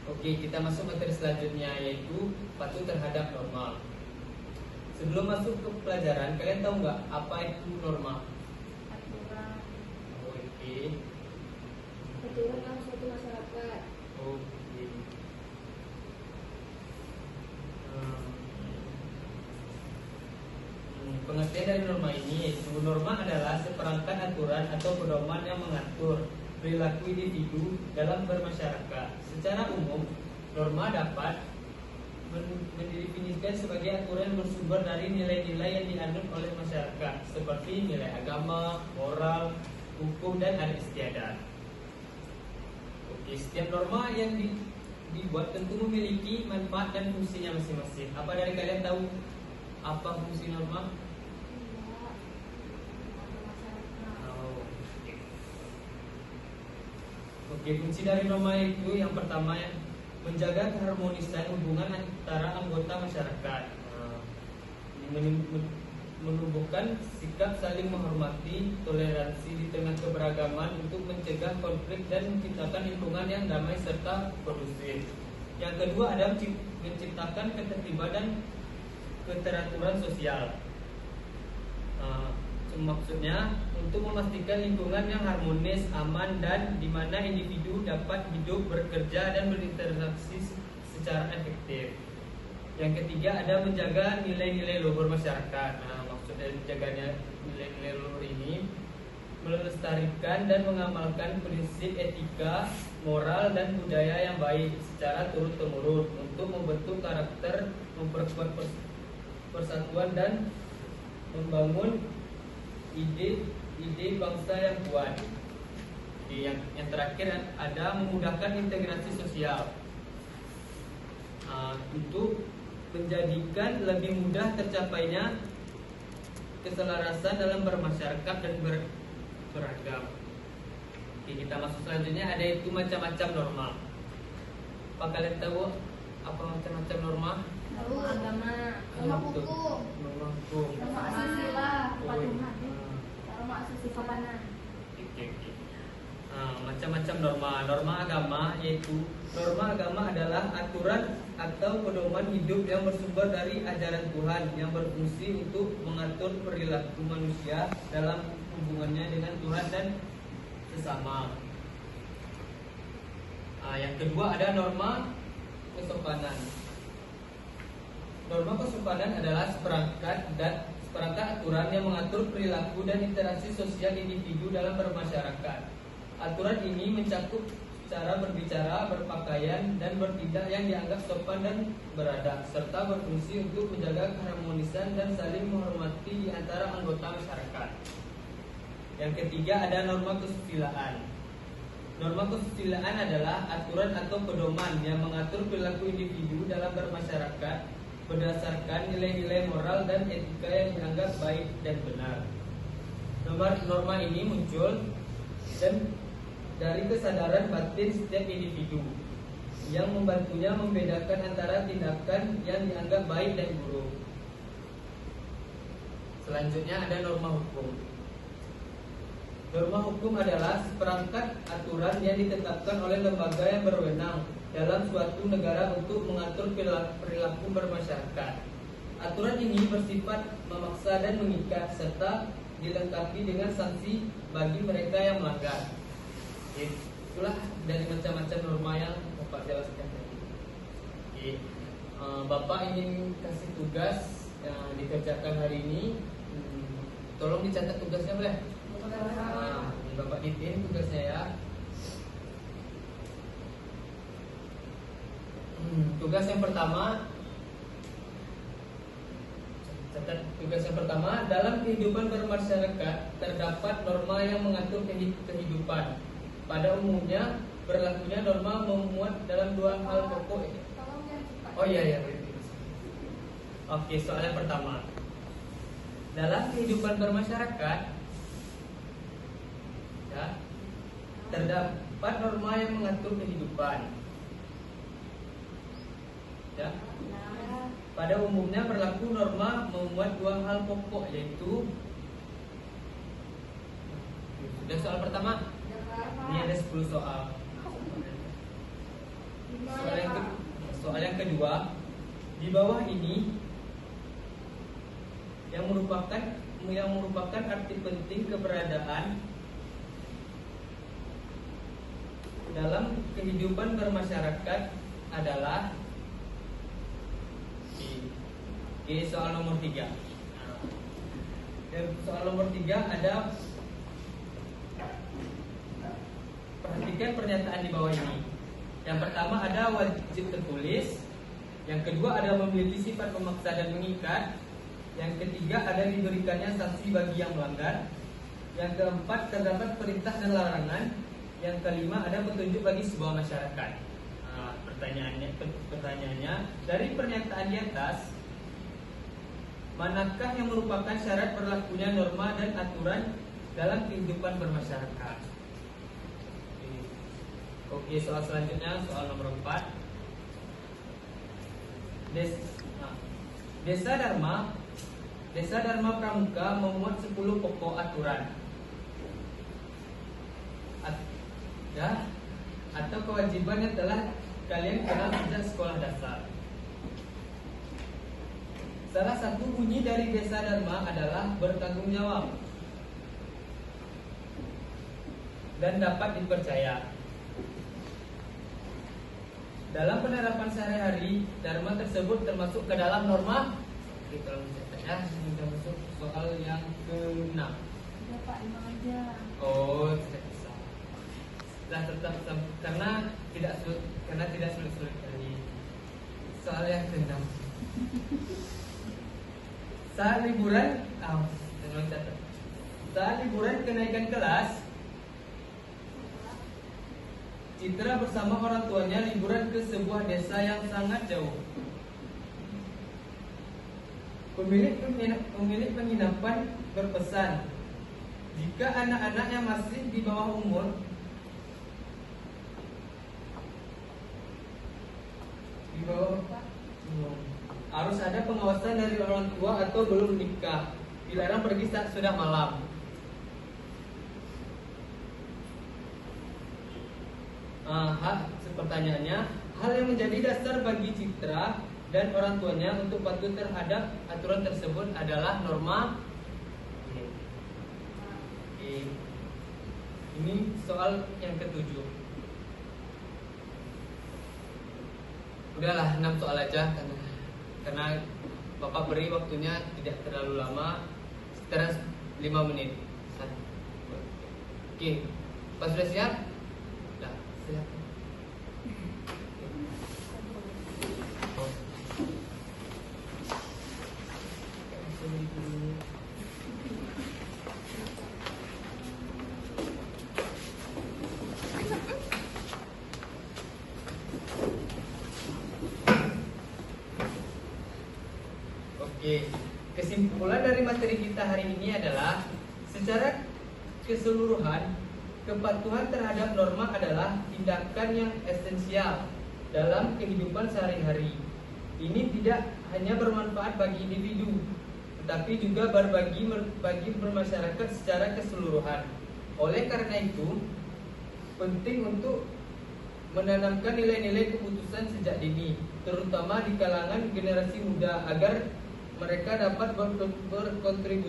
Oke, kita masuk materi selanjutnya yaitu patuh terhadap norma. Sebelum masuk ke pelajaran, kalian tahu nggak apa itu norma? Aturan. Oke. Aturan dalam suatu masyarakat. Oke. Pengertian dari norma ini yaitu norma adalah seperangkat aturan atau pedoman yang mengatur perilaku individu dalam bermasyarakat. Secara umum, norma dapat mendefinisikan sebagai aturan yang bersumber dari nilai-nilai yang dianut oleh masyarakat, seperti nilai agama, moral, hukum, dan adat istiadat. Oke, setiap norma yang dibuat tentu memiliki manfaat dan fungsinya masing-masing. Apa dari kalian tahu apa fungsi norma? Oke, fungsi dari norma itu yang pertama menjaga keharmonisan hubungan antara anggota masyarakat, menumbuhkan sikap saling menghormati, toleransi di tengah keberagaman untuk mencegah konflik dan menciptakan lingkungan yang damai serta kondusif. Yang kedua ada menciptakan ketertiban dan keteraturan sosial. Maksudnya untuk memastikan lingkungan yang harmonis, aman, dan di mana individu dapat hidup, bekerja, dan berinteraksi secara efektif. Yang ketiga ada menjaga nilai-nilai luhur masyarakat. Maksud dari menjaganya nilai-nilai luhur ini melestarikan dan mengamalkan prinsip etika, moral, dan budaya yang baik secara turun-temurun untuk membentuk karakter, memperkuat persatuan, dan membangun ide bangsa yang kuat. Yang terakhir ada memudahkan integrasi sosial, untuk menjadikan lebih mudah tercapainya keselarasan dalam bermasyarakat dan beragam. Oke, kita masuk selanjutnya ada itu macam-macam norma. Apa kalian tahu apa macam-macam norma? Tahu agama, norma hukum, Norma hukum. norma asusila, Oh, norma asusila keamanan. Oke. Macam-macam norma agama yaitu norma agama adalah aturan atau pedoman hidup yang bersumber dari ajaran Tuhan yang berfungsi untuk mengatur perilaku manusia dalam hubungannya dengan Tuhan dan sesama. Yang kedua ada norma kesopanan. Norma kesopanan adalah seperangkat aturan yang mengatur perilaku dan interaksi sosial individu dalam bermasyarakat. Aturan ini mencakup cara berbicara, berpakaian, dan bertindak yang dianggap sopan dan beradab, serta berfungsi untuk menjaga keharmonisan dan saling menghormati di antara anggota masyarakat. Yang ketiga ada norma kesusilaan. Norma kesusilaan adalah aturan atau pedoman yang mengatur perilaku individu dalam bermasyarakat berdasarkan nilai-nilai moral dan etika yang dianggap baik dan benar. Norma ini muncul dari kesadaran batin setiap individu yang membantunya membedakan antara tindakan yang dianggap baik dan buruk. Selanjutnya ada norma hukum. Norma hukum adalah seperangkat aturan yang ditetapkan oleh lembaga yang berwenang dalam suatu negara untuk mengatur perilaku bermasyarakat. Aturan ini bersifat memaksa dan mengikat serta dilengkapi dengan sanksi bagi mereka yang melanggar. Itulah dari macam-macam norma yang Bapak jelaskan tadi. Bapak ingin kasih tugas yang dikerjakan hari ini. Tolong dicatat tugasnya boleh? Bapak Titin tugasnya ya. Tugas yang pertama, catat tugas yang pertama, dalam kehidupan bermasyarakat terdapat norma yang mengatur kehidupan. Pada umumnya berlakunya norma memuat dalam dua hal pokok. Oh iya. Oke, soal yang pertama. Dalam kehidupan bermasyarakat ya, terdapat norma yang mengatur kehidupan. Ya. Pada umumnya berlaku norma memuat dua hal pokok yaitu sudah soal pertama. Ini ada 10 soal. Soal yang kedua, di bawah ini yang merupakan arti penting keberadaan dalam kehidupan bermasyarakat adalah di soal nomor 3. Soal nomor 3 ada, perhatikan pernyataan di bawah ini. Yang pertama ada wajib tertulis, yang kedua ada memiliki sifat memaksa dan mengikat, yang ketiga ada diberikannya sanksi bagi yang melanggar, yang keempat terdapat perintah dan larangan, yang kelima ada petunjuk bagi sebuah masyarakat. Nah, pertanyaannya dari pernyataan di atas, manakah yang merupakan syarat berlakunya norma dan aturan dalam kehidupan bermasyarakat? Oke, soal selanjutnya soal nomor 4. Desa Dharma Pramuka memuat 10 pokok aturan atau kewajiban yang telah kalian kenal sejak sekolah dasar. Salah satu bunyi dari Desa Dharma adalah bertanggung jawab dan dapat dipercaya. Dalam penerapan sehari-hari, dharma tersebut termasuk ke dalam norma. Oke, kalau misalnya kita masuk soal yang ke-6. Ya Pak, emang aja. Oh, tidak bisa. Tetap karena tidak sulit dari soal yang ke-6. Saat liburan kenaikan kelas, Citra bersama orang tuanya liburan ke sebuah desa yang sangat jauh. Pemilik penginapan berpesan, jika anak-anak yang masih di bawah umur harus ada pengawasan dari orang tua atau belum menikah, dilarang pergi saat sudah malam. Pertanyaannya, hal yang menjadi dasar bagi Citra dan orang tuanya untuk patuh terhadap aturan tersebut adalah norma. Ini soal yang ke-7. Udahlah 6 soal aja karena Bapak beri waktunya tidak terlalu lama, sekitar 5 menit. Oke, Pak sudah siap? Nah, silakan. Oke, kesimpulan dari materi kita hari ini adalah secara keseluruhan kepatuhan terhadap norma adalah tindakan yang esensial dalam kehidupan sehari-hari. Ini tidak hanya bermanfaat bagi individu, tetapi juga bagi bermasyarakat secara keseluruhan. Oleh karena itu, penting untuk menanamkan nilai-nilai keputusan sejak dini, terutama di kalangan generasi muda agar mereka dapat berkontribusi